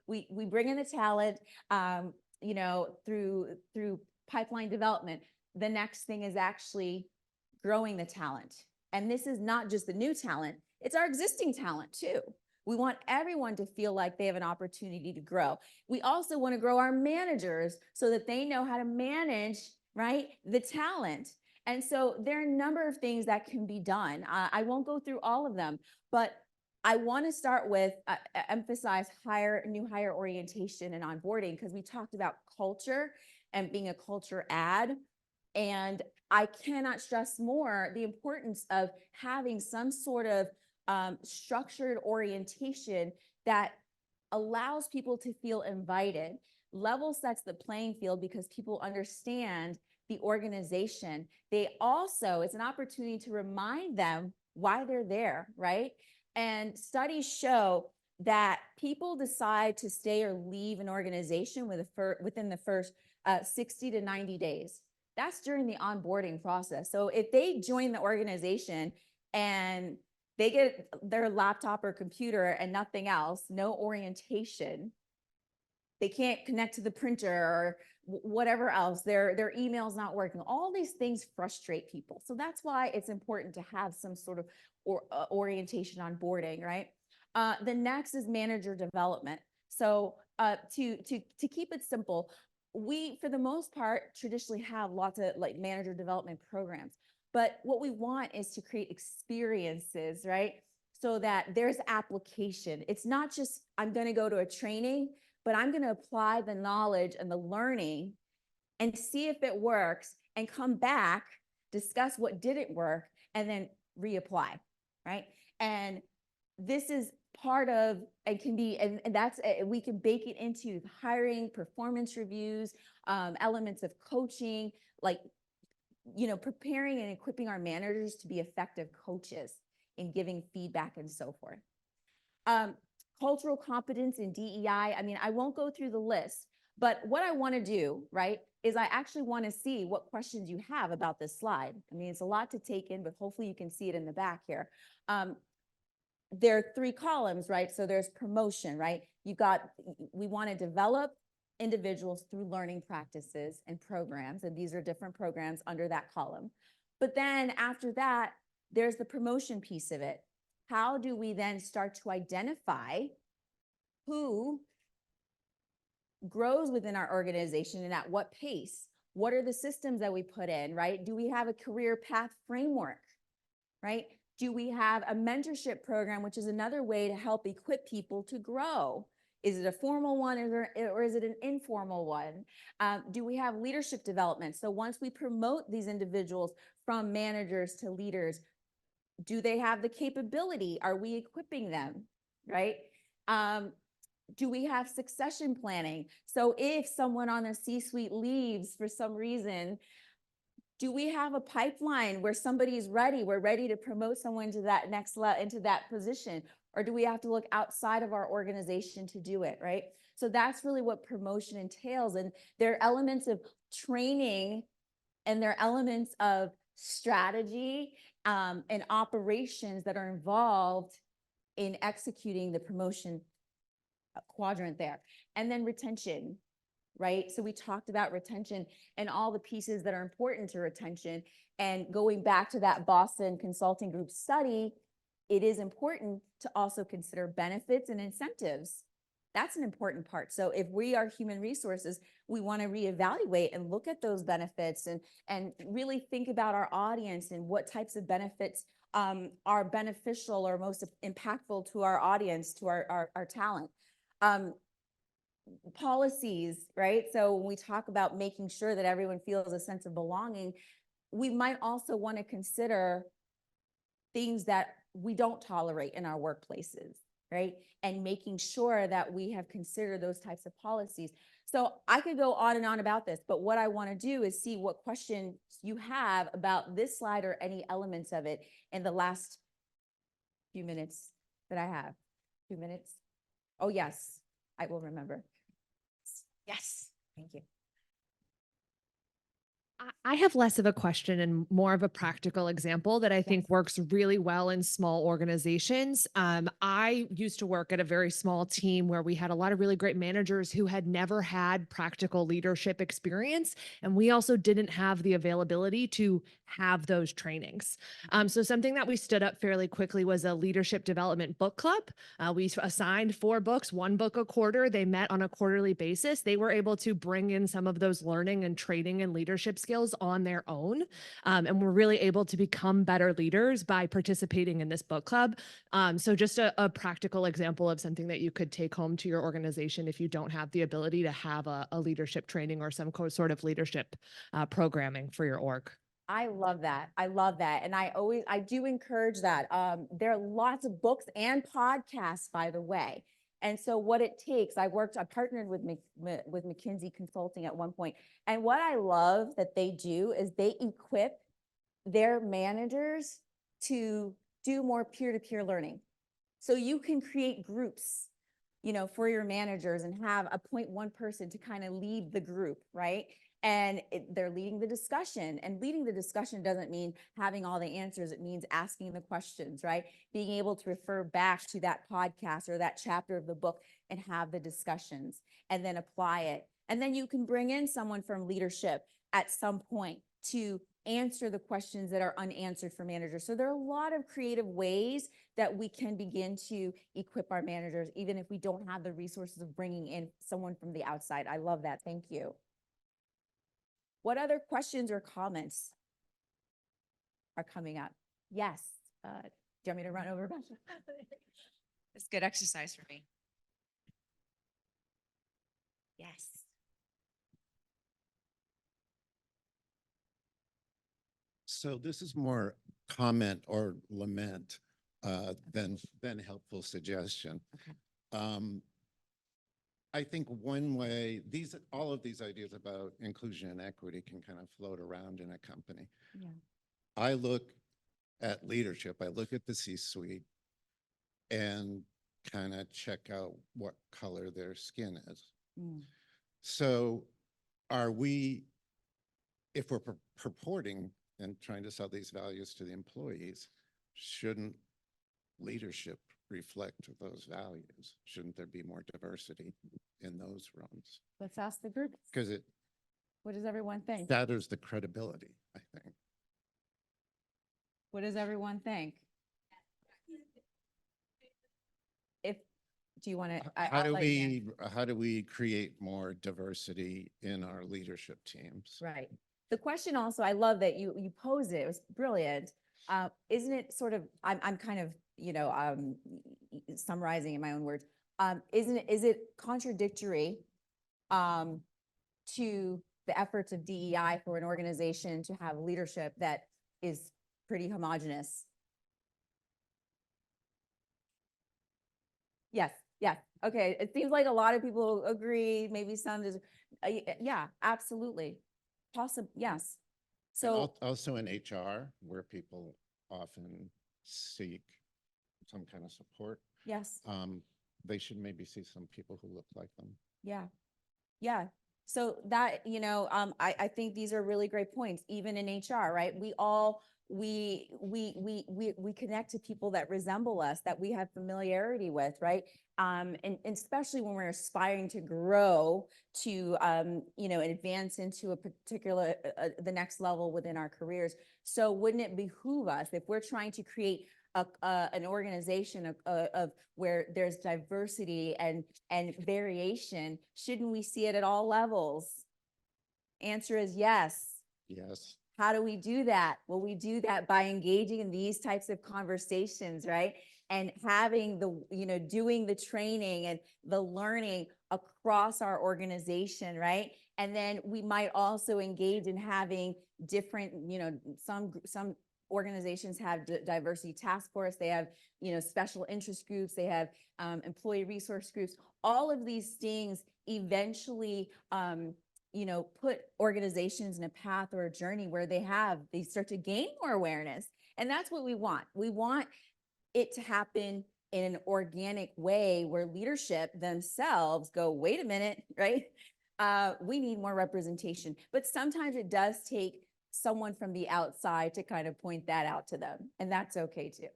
bring in the talent, through pipeline development. The next thing is actually growing the talent. And this is not just the new talent, it's our existing talent too. We want everyone to feel like they have an opportunity to grow. We also want to grow our managers so that they know how to manage, right, the talent. And so there are a number of things that can be done. I won't go through all of them, but I want to start with emphasize new hire orientation and onboarding, because we talked about culture and being a culture ad. And I cannot stress more the importance of having some sort of structured orientation that allows people to feel invited, level sets the playing field because people understand the organization. They also, it's an opportunity to remind them why they're there, right? And studies show that people decide to stay or leave an organization within the first 60 to 90 days. That's during the onboarding process. So if they join the organization and they get their laptop or computer and nothing else, no orientation, they can't connect to the printer or whatever else, their email's not working. All these things frustrate people. So that's why it's important to have some sort of orientation onboarding, right? The next is manager development. So to keep it simple, we, for the most part, traditionally have lots of manager development programs. But what we want is to create experiences, right? So that there's application. It's not just, I'm going to go to a training, but I'm going to apply the knowledge and the learning and see if it works and come back, discuss what didn't work, and then reapply, right? And this is part of, and can be, and that's, we can bake it into hiring, performance reviews, elements of coaching, like, preparing and equipping our managers to be effective coaches in giving feedback and so forth. Cultural competence in DEI. I mean, I won't go through the list, but what I want to do, right, is I actually want to see what questions you have about this slide. I mean, it's a lot to take in, but hopefully you can see it in the back here. There are 3 columns, right? So there's promotion, right? We want to develop individuals through learning practices and programs, and these are different programs under that column. But then after that, there's the promotion piece of it. How do we then start to identify who grows within our organization and at what pace? What are the systems that we put in, right? Do we have a career path framework, right? Do we have a mentorship program, which is another way to help equip people to grow? Is it a formal one or is it an informal one? Do we have leadership development? So once we promote these individuals from managers to leaders, do they have the capability? Are we equipping them, right? Do we have succession planning? So if someone on the C-suite leaves for some reason, do we have a pipeline where somebody's ready? We're ready to promote someone to that next level, into that position, or do we have to look outside of our organization to do it, right? So that's really what promotion entails. And there are elements of training and there are elements of strategy and operations that are involved in executing the promotion quadrant there. And then retention, right? So we talked about retention and all the pieces that are important to retention. And going back to that Boston Consulting Group study, it is important to also consider benefits and incentives. That's an important part. So if we are human resources, we want to reevaluate and look at those benefits and really think about our audience and what types of benefits are beneficial or most impactful to our audience, to our talent. Policies, right? So when we talk about making sure that everyone feels a sense of belonging, we might also want to consider things that we don't tolerate in our workplaces, right? And making sure that we have considered those types of policies. So I could go on and on about this, but what I want to do is see what questions you have about this slide or any elements of it in the last few minutes that I have. 2 minutes? Oh, yes, I will remember. Yes, thank you. I have less of a question and more of a practical example that I think works really well in small organizations. I used to work at a very small team where we had a lot of really great managers who had never had practical leadership experience. And we also didn't have the availability to have those trainings. So something that we stood up fairly quickly was a leadership development book club. We assigned 4 books, 1 book a quarter. They met on a quarterly basis. They were able to bring in some of those learning and training and leadership skills on their own. And we're really able to become better leaders by participating in this book club. So just a practical example of something that you could take home to your organization if you don't have the ability to have a leadership training or some sort of leadership programming for your org. I love that. I love that. And I do encourage that. There are lots of books and podcasts, by the way. And so what it takes, I partnered with McKinsey Consulting at one point. And what I love that they do is they equip their managers to do more peer-to-peer learning. So you can create groups, for your managers and appoint one person to kind of lead the group, right? And they're leading the discussion, and leading the discussion doesn't mean having all the answers. It means asking the questions, right? Being able to refer back to that podcast or that chapter of the book and have the discussions and then apply it. And then you can bring in someone from leadership at some point to answer the questions that are unanswered for managers. So there are a lot of creative ways that we can begin to equip our managers, even if we don't have the resources of bringing in someone from the outside. I love that. Thank you. What other questions or comments are coming up? Yes. Do you want me to run over? It's good exercise for me. Yes. So this is more comment or lament. than helpful suggestion. I think one way all of these ideas about inclusion and equity can kind of float around in a company. Yeah. I look at leadership, I look at the C-suite and kind of check out what color their skin is. So if we're purporting and trying to sell these values to the employees, shouldn't leadership reflect those values? Shouldn't there be more diversity in those rooms? Let's ask the group. Because it What does everyone think? shatters the credibility, I think. What does everyone think? Do you want to? How do we create more diversity in our leadership teams? Right. The question also, I love that you posed it. It was brilliant. Isn't it sort of? I'm kind of summarizing in my own words. Is it contradictory to the efforts of DEI for an organization to have leadership that is pretty homogenous? Yes. Yes. Okay. It seems like a lot of people agree, maybe some, yeah, absolutely. Possible. Yes. So Also in HR, where people often seek some kind of support, yes. they should maybe see some people who look like them. Yeah. Yeah. So that, I think these are really great points, even in HR, right? We connect to people that resemble us, that we have familiarity with, right? And especially when we're aspiring to grow to, advance into a particular, the next level within our careers. So wouldn't it behoove us, if we're trying to create an organization of where there's diversity and variation, shouldn't we see it at all levels? Answer is yes. Yes. How do we do that? Well, we do that by engaging in these types of conversations, right? And having doing the training and the learning across our organization, right? And then we might also engage in having different, some organizations have diversity task force, they have, special interest groups, they have employee resource groups. All of these things eventually, put organizations in a path or a journey where they start to gain more awareness. And that's what we want. We want it to happen in an organic way where leadership themselves go, wait a minute, right? We need more representation. But sometimes it does take someone from the outside to kind of point that out to them. And that's okay too.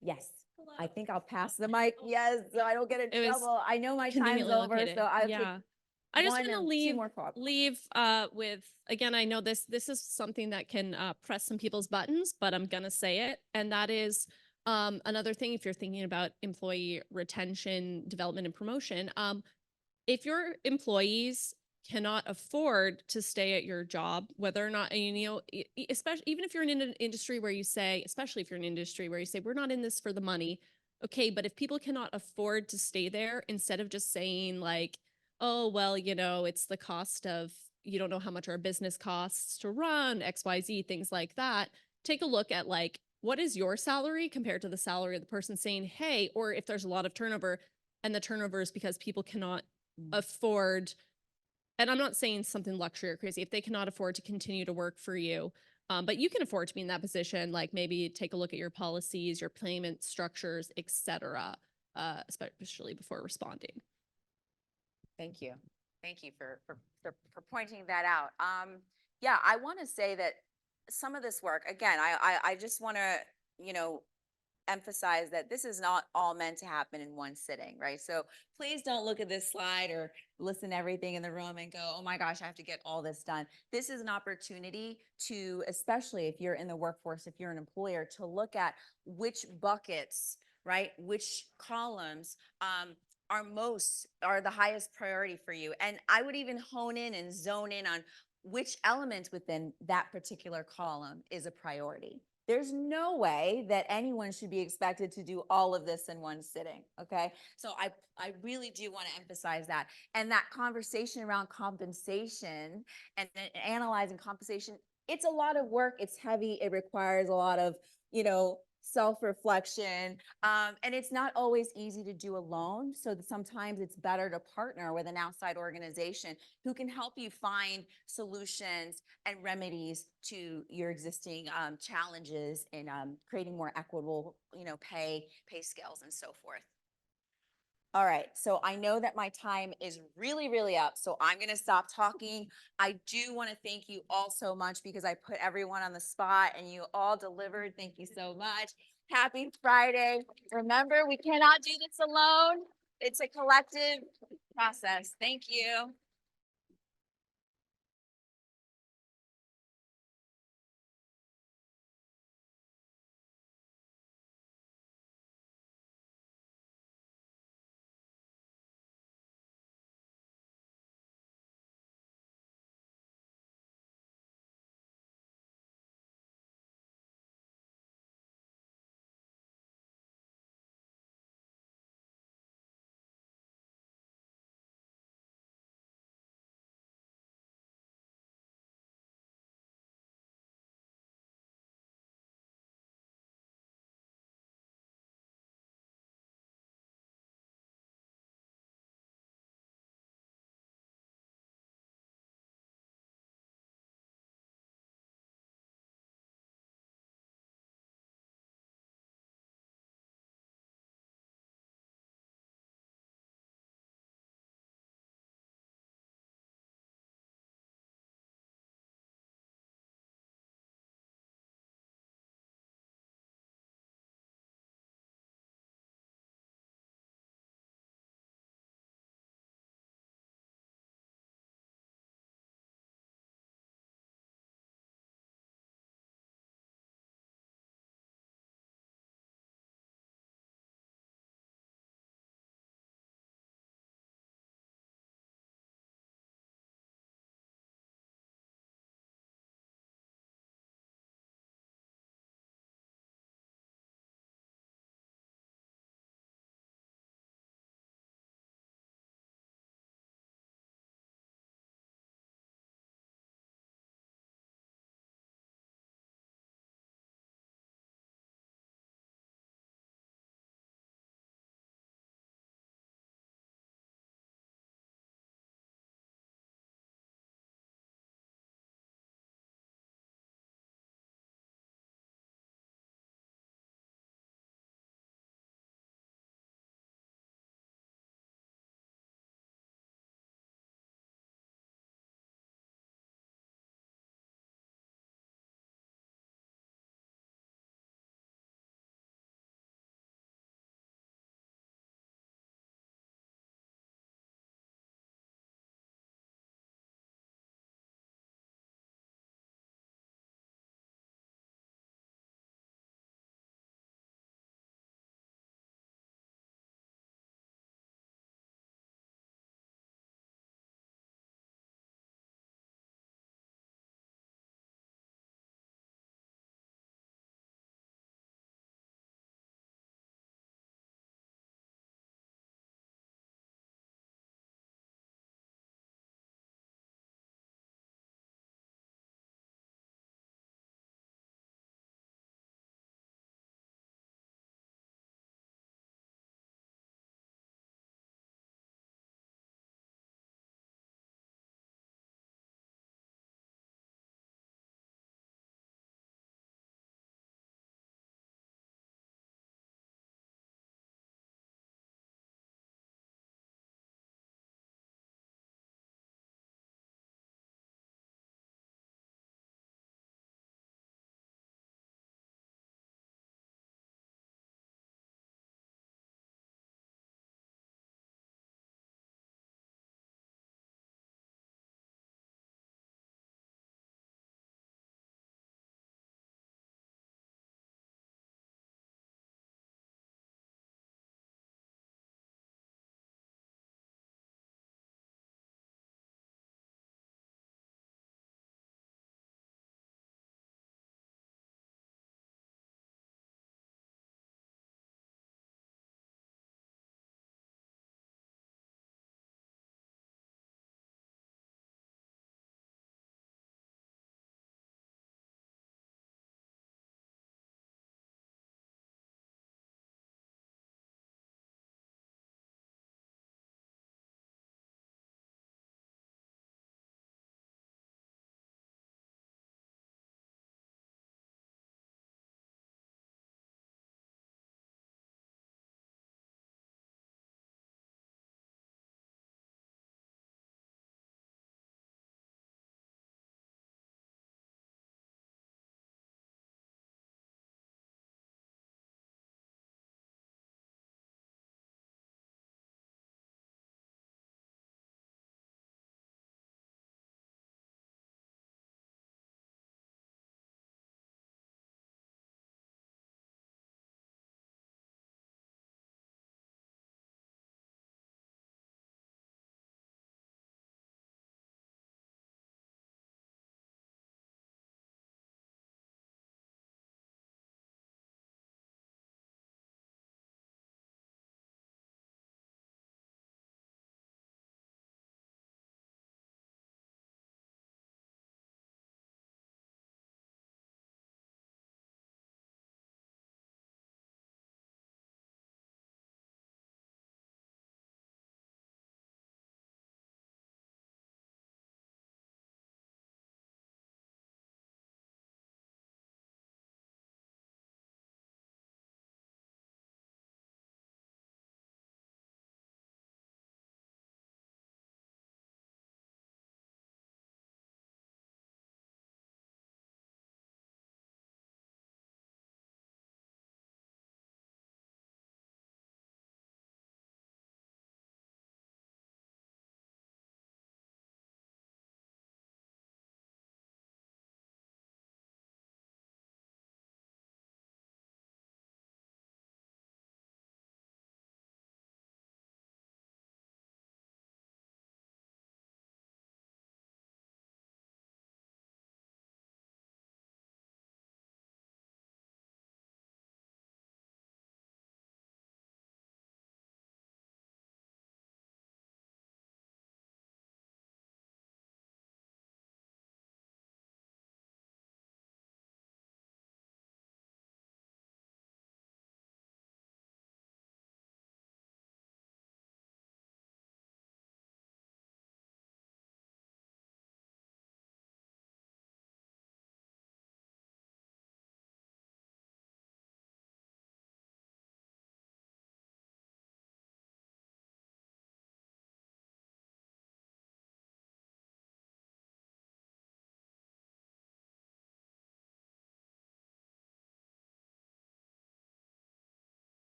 Yes. I think I'll pass the mic. Yes, so I don't get in trouble. I know my time's Conveniently over, located. so I'll Yeah. take I just one want to or two leave more thoughts. with, again, I know this is something that can press some people's buttons, but I'm gonna say it. And that is another thing, if you're thinking about employee retention, development, and promotion, if your employees cannot afford to stay at your job, whether or not, especially even if you're in an industry where you say, especially if you're in an industry where you say, we're not in this for the money. Okay, but if people cannot afford to stay there, instead of just saying like, oh, well, it's the cost of, you don't know how much our business costs to run, XYZ, things like that. Take a look at like, what is your salary compared to the salary of the person saying, hey, or if there's a lot of turnover, and the turnover is because people cannot afford, and I'm not saying something luxury or crazy, if they cannot afford to continue to work for you, but you can afford to be in that position, like maybe take a look at your policies, your payment structures, et cetera, especially before responding. Thank you. Thank you for pointing that out. Yeah, I want to say that some of this work, again, I just want to, emphasize that this is not all meant to happen in one sitting, right? So please don't look at this slide or listen to everything in the room and go, oh my gosh, I have to get all this done. This is an opportunity to, especially if you're in the workforce, if you're an employer, to look at which buckets, right? Which columns, are the highest priority for you. And I would even hone in and zone in on which element within that particular column is a priority. There's no way that anyone should be expected to do all of this in one sitting, okay? So I really do want to emphasize that. And that conversation around compensation and analyzing compensation, it's a lot of work, it's heavy, it requires a lot of, self-reflection. And it's not always easy to do alone. So that sometimes it's better to partner with an outside organization who can help you find solutions and remedies to your existing challenges in creating more equitable, pay scales and so forth. All right, so I know that my time is really, really up, so I'm gonna stop talking. I do want to thank you all so much because I put everyone on the spot and you all delivered. Thank you so much. Happy Friday. Remember, we cannot do this alone. It's a collective process. Thank you.